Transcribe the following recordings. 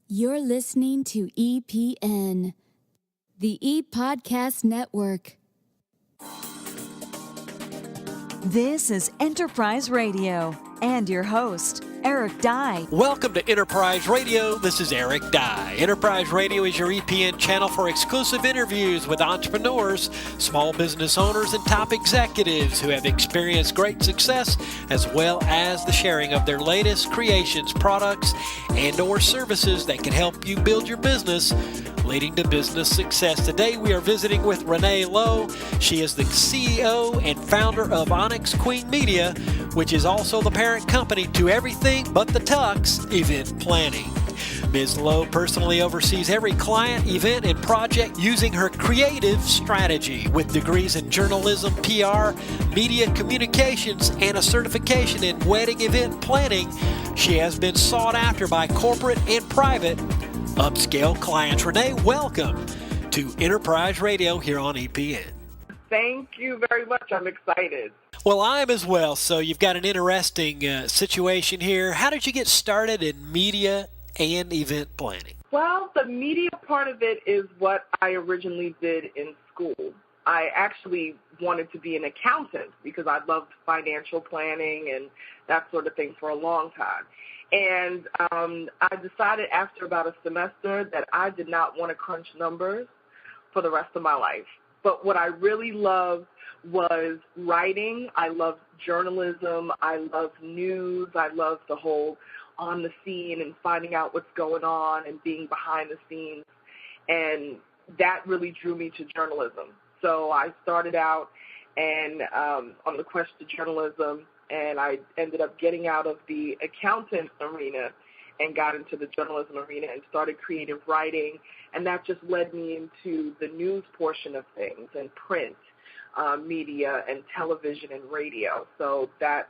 You're listening to EPN, the E-Podcast Network. This is Enterprise Radio and your host, Eric Dye. Welcome to Enterprise Radio. This is Eric Dye. Enterprise Radio is your EPN channel for exclusive interviews with entrepreneurs, small business owners, and top executives who have experienced great success, as well as the sharing of their latest creations, products, and or services that can help you build your business, leading to business success. Today we are visiting with Renee Lowe. She is the CEO and founder of OnyxQueen Media, which is also the parent company to Everything But the Tux Event Planning. Ms. Lowe personally oversees every client, event, and project using her creative strategy. With degrees in journalism, PR, media communications, and a certification in wedding event planning, she has been sought after by corporate and private upscale clients. Renee, welcome to Enterprise Radio here on EPN. Thank you very much. I'm excited. Well, I am as well. So you've got an interesting situation here. How did you get started in media and event planning? Well, the media part of it is what I originally did in school. I actually wanted to be an accountant because I loved financial planning and that sort of thing for a long time. And I decided after about a semester that I did not want to crunch numbers for the rest of my life. But what I really loved was writing. I loved journalism. I loved news. I loved the whole on the scene and finding out what's going on and being behind the scenes. And that really drew me to journalism. So I started out and on the quest to journalism, and I ended up getting out of the accountant arena and got into the journalism arena and started creative writing, and that just led me into the news portion of things and print media and television and radio. So that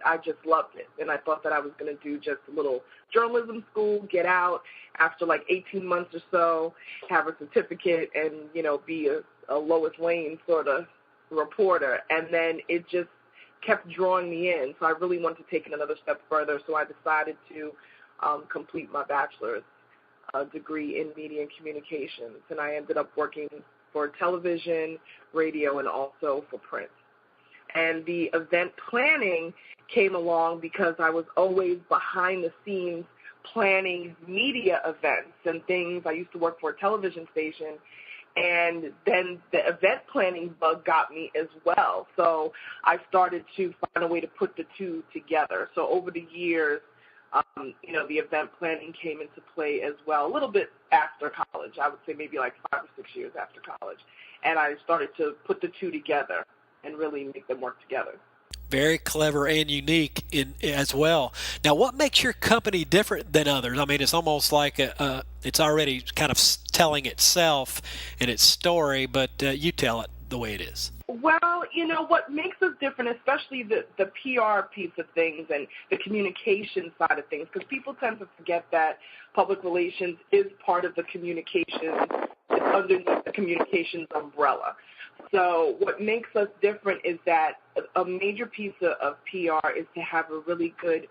I just loved it, and I thought that I was going to do just a little journalism school, get out after like 18 months or so, have a certificate, and be a Lois Lane sort of reporter, and then it just kept drawing me in. So I really wanted to take it another step further, so I decided to complete my bachelor's degree in media and communications, and I ended up working for television, radio, and also for print. And the event planning came along because I was always behind the scenes planning media events and things. I used to work for a television station, and then the event planning bug got me as well. So I started to find a way to put the two together. So over the years, the event planning came into play as well, a little bit after college. I would say maybe like 5 or 6 years after college. And I started to put the two together and really make them work together. Very clever and unique as well. Now, what makes your company different than others? I mean, it's almost like it's already kind of telling itself in its story, but you tell it the way it is. Well, what makes us different, especially the PR piece of things and the communication side of things, because people tend to forget that public relations is part of the communications, it's underneath the communications umbrella. So what makes us different is that a major piece of PR is to have a really good,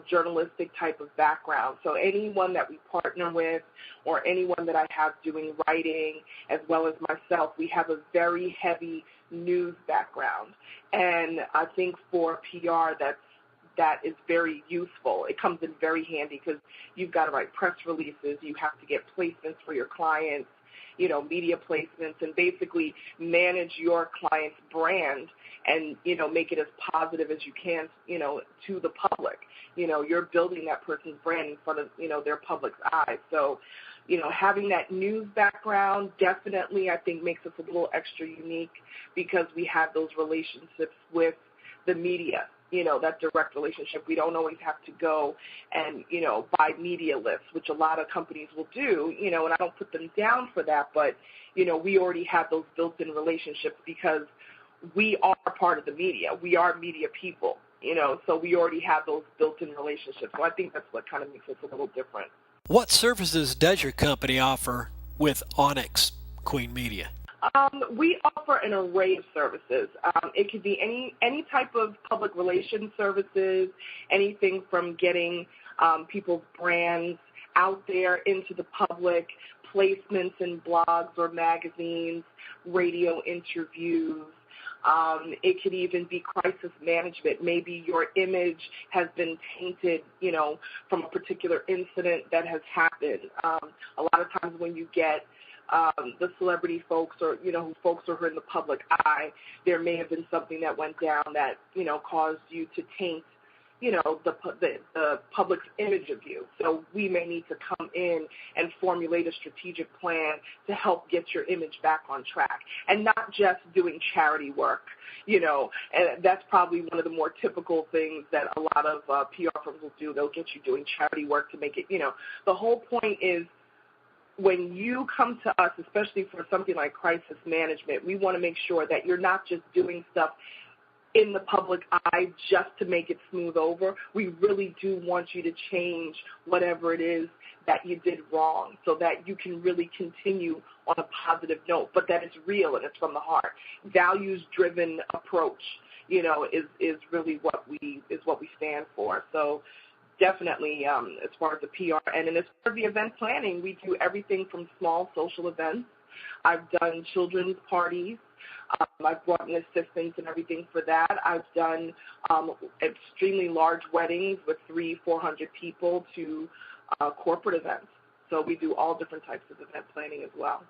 journalistic type of background. So anyone that we partner with or anyone that I have doing writing as well as myself, we have a very heavy news background. And I think for PR that is very useful. It comes in very handy because you've got to write press releases, you have to get placements for your clients, media placements, and basically manage your client's brand and, make it as positive as you can, to the public. You're building that person's brand in front of, their public's eyes. So, having that news background definitely, I think, makes us a little extra unique because we have those relationships with the media. That direct relationship. We don't always have to go and, buy media lists, which a lot of companies will do, and I don't put them down for that, but, we already have those built-in relationships because we are part of the media. We are media people, so we already have those built-in relationships. So I think that's what kind of makes us a little different. What services does your company offer with OnyxQueen Media? We offer an array of services. It could be any type of public relations services, anything from getting people's brands out there into the public, placements in blogs or magazines, radio interviews. It could even be crisis management. Maybe your image has been tainted, from a particular incident that has happened. A lot of times when you get the celebrity folks or, folks who are in the public eye, there may have been something that went down that, caused you to taint, the public's image of you. So we may need to come in and formulate a strategic plan to help get your image back on track, and not just doing charity work, and that's probably one of the more typical things that a lot of PR firms will do. They'll get you doing charity work to make it, the whole point is, when you come to us, especially for something like crisis management, we want to make sure that you're not just doing stuff in the public eye just to make it smooth over. We really do want you to change whatever it is that you did wrong so that you can really continue on a positive note, but that it's real and it's from the heart. Values-driven approach, is really what we stand for. So definitely, as far as the PR, and then as far as the event planning, we do everything from small social events. I've done children's parties. I've brought in assistants and everything for that. I've done extremely large weddings with 300-400 people to corporate events. So we do all different types of event planning as well.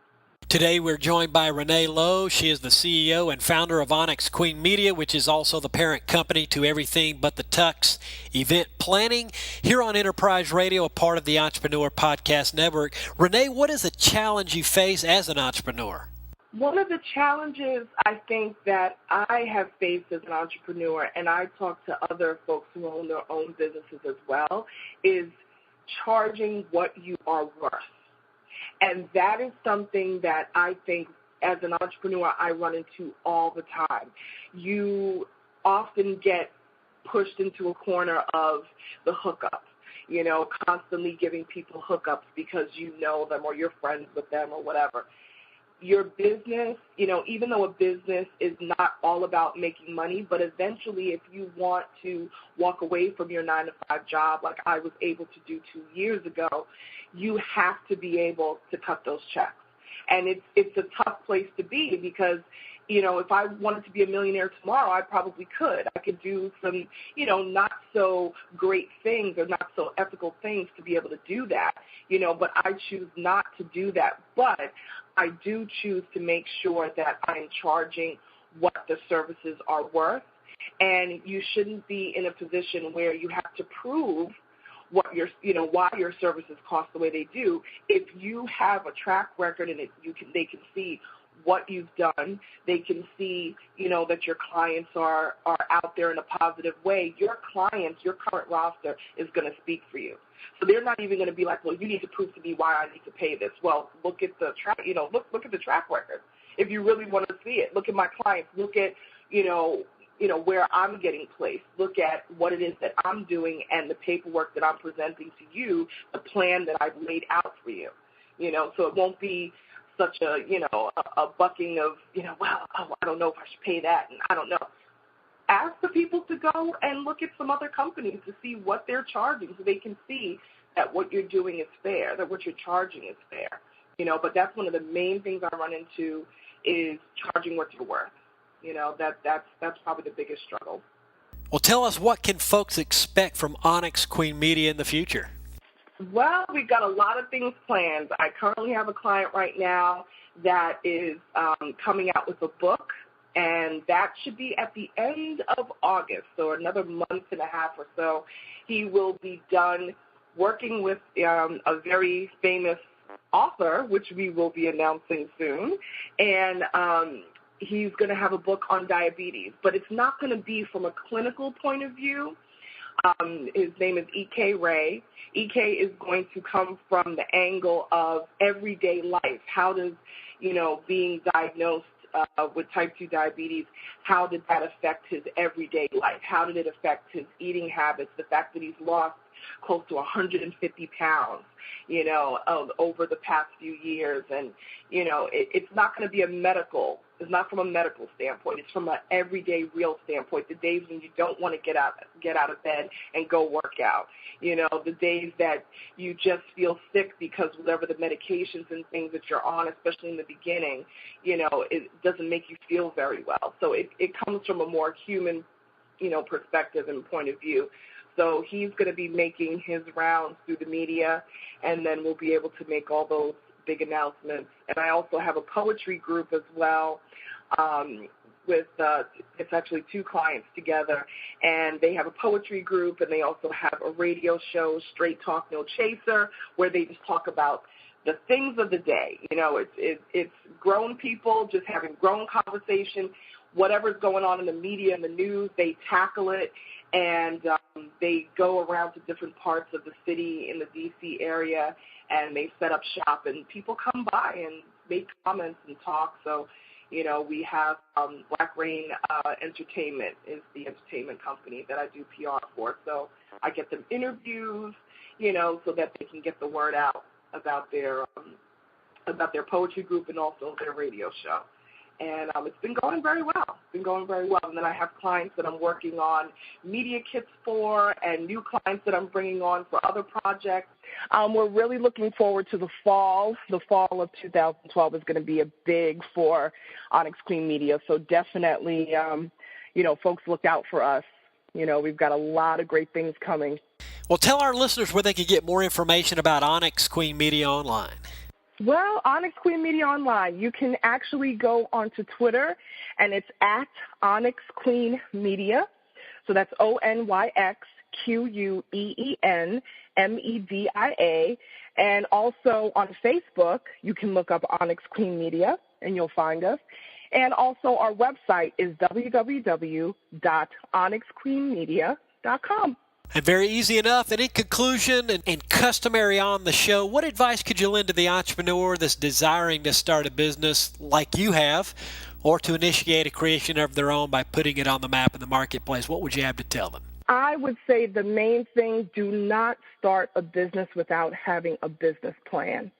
Today we're joined by Renee Lowe. She is the CEO and founder of OnyxQueen Media, which is also the parent company to Everything But the Tux Event Planning. Here on Enterprise Radio, a part of the Entrepreneur Podcast Network. Renee, what is a challenge you face as an entrepreneur? One of the challenges I think that I have faced as an entrepreneur, and I talk to other folks who own their own businesses as well, is charging what you are worth. And that is something that I think as an entrepreneur I run into all the time. You often get pushed into a corner of the hookup, constantly giving people hookups because you know them or you're friends with them or whatever. Your business, even though a business is not all about making money, but eventually if you want to walk away from your 9-to-5 job like I was able to do 2 years ago, you have to be able to cut those checks. And it's a tough place to be because, if I wanted to be a millionaire tomorrow, I probably could. I could do some, not so great things or not so ethical things to be able to do that, but I choose not to do that. But I do choose to make sure that I'm charging what the services are worth. And you shouldn't be in a position where you have to prove what your, why your services cost the way they do. If you have a track record and they can see what you've done, they can see, that your clients are out there in a positive way. Your clients, your current roster is going to speak for you. So they're not even going to be like, well, you need to prove to me why I need to pay this. Well, look at the track, look at the track record. If you really want to see it, look at my clients. Look at, where I'm getting placed. Look at what it is that I'm doing and the paperwork that I'm presenting to you, the plan that I've laid out for you. So it won't be such a bucking of, I don't know if I should pay that, and I don't know. Ask the people to go and look at some other companies to see what they're charging so they can see that what you're doing is fair, that what you're charging is fair. But that's one of the main things I run into is charging what you're worth. That's probably the biggest struggle. Well, tell us, what can folks expect from OnyxQueen Media in the future? Well, we've got a lot of things planned. I currently have a client right now that is coming out with a book, and that should be at the end of August, so another month and a half or so. He will be done working with a very famous author, which we will be announcing soon, and he's going to have a book on diabetes, but it's not going to be from a clinical point of view. His name is E.K. Ray. E.K. is going to come from the angle of everyday life. How does, being diagnosed with type 2 diabetes, how did that affect his everyday life? How did it affect his eating habits, the fact that he's lost close to 150 pounds, over the past few years. And, it's not going to be it's not from a medical standpoint. It's from an everyday real standpoint, the days when you don't want to get out of bed and go work out. The days that you just feel sick because whatever the medications and things that you're on, especially in the beginning, it doesn't make you feel very well. So it comes from a more human, perspective and point of view. So he's going to be making his rounds through the media, and then we'll be able to make all those big announcements. And I also have a poetry group as well, with it's actually two clients together, and they have a poetry group, and they also have a radio show, Straight Talk No Chaser, where they just talk about the things of the day. It's grown people just having grown conversation. Whatever's going on in the media and the news, they tackle it, and they go around to different parts of the city in the D.C. area, and they set up shop, and people come by and make comments and talk. So, we have Black Rain Entertainment is the entertainment company that I do PR for. So I get them interviews, so that they can get the word out about their poetry group and also their radio show. And it's been going very well. And then I have clients that I'm working on media kits for, and new clients that I'm bringing on for other projects. We're really looking forward to the fall. The fall of 2012 is going to be a big for OnyxQueen Media. So definitely, folks look out for us. We've got a lot of great things coming. Well, tell our listeners where they can get more information about OnyxQueen Media online. Well, OnyxQueen Media Online, you can actually go onto Twitter, and it's at OnyxQueen Media. So that's OnyxQueen Media. And also on Facebook, you can look up OnyxQueen Media, and you'll find us. And also our website is www.onyxqueenmedia.com. And very easy enough. And in conclusion, and customary on the show, what advice could you lend to the entrepreneur that's desiring to start a business like you have, or to initiate a creation of their own by putting it on the map in the marketplace? What would you have to tell them? I would say the main thing, do not start a business without having a business plan.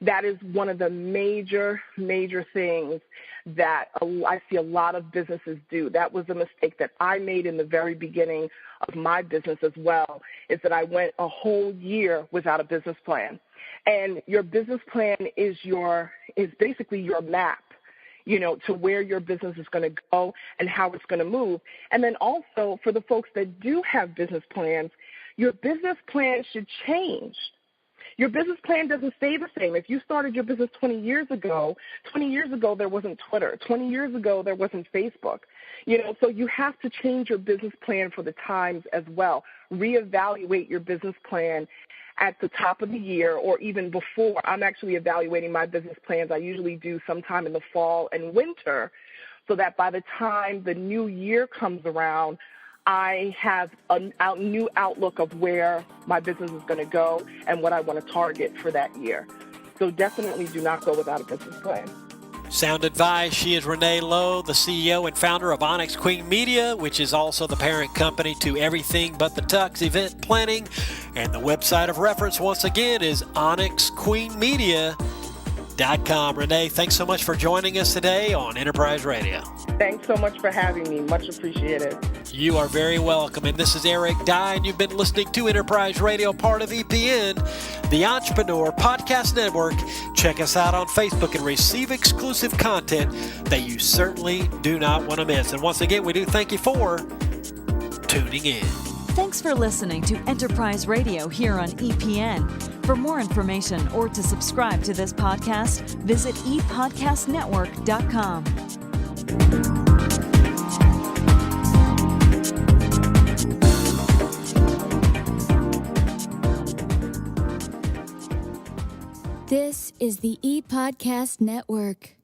That is one of the major things that I see a lot of businesses do. That was a mistake that I made in the very beginning of my business as well, is that I went a whole year without a business plan. And your business plan is basically your map, to where your business is going to go and how it's going to move. And then also for the folks that do have business plans, your business plan should change. Your business plan doesn't stay the same. If you started your business 20 years ago there wasn't Twitter. 20 years ago there wasn't Facebook. So you have to change your business plan for the times as well. Reevaluate your business plan at the top of the year or even before. I'm actually evaluating my business plans. I usually do sometime in the fall and winter, so that by the time the new year comes around, I have a new outlook of where my business is going to go and what I want to target for that year. So definitely do not go without a business plan. Sound advice. She is Renee Lowe, the CEO and founder of OnyxQueen Media, which is also the parent company to Everything But the Tux event planning. And the website of reference, once again, is OnyxQueenMedia.com. Renee, thanks so much for joining us today on Enterprise Radio. Thanks so much for having me. Much appreciated. You are very welcome. And this is Eric Dye, and you've been listening to Enterprise Radio, part of EPN, the Entrepreneur Podcast Network. Check us out on Facebook and receive exclusive content that you certainly do not want to miss. And once again, we do thank you for tuning in. Thanks for listening to Enterprise Radio here on EPN. For more information or to subscribe to this podcast, visit epodcastnetwork.com. This is the ePodcast Network.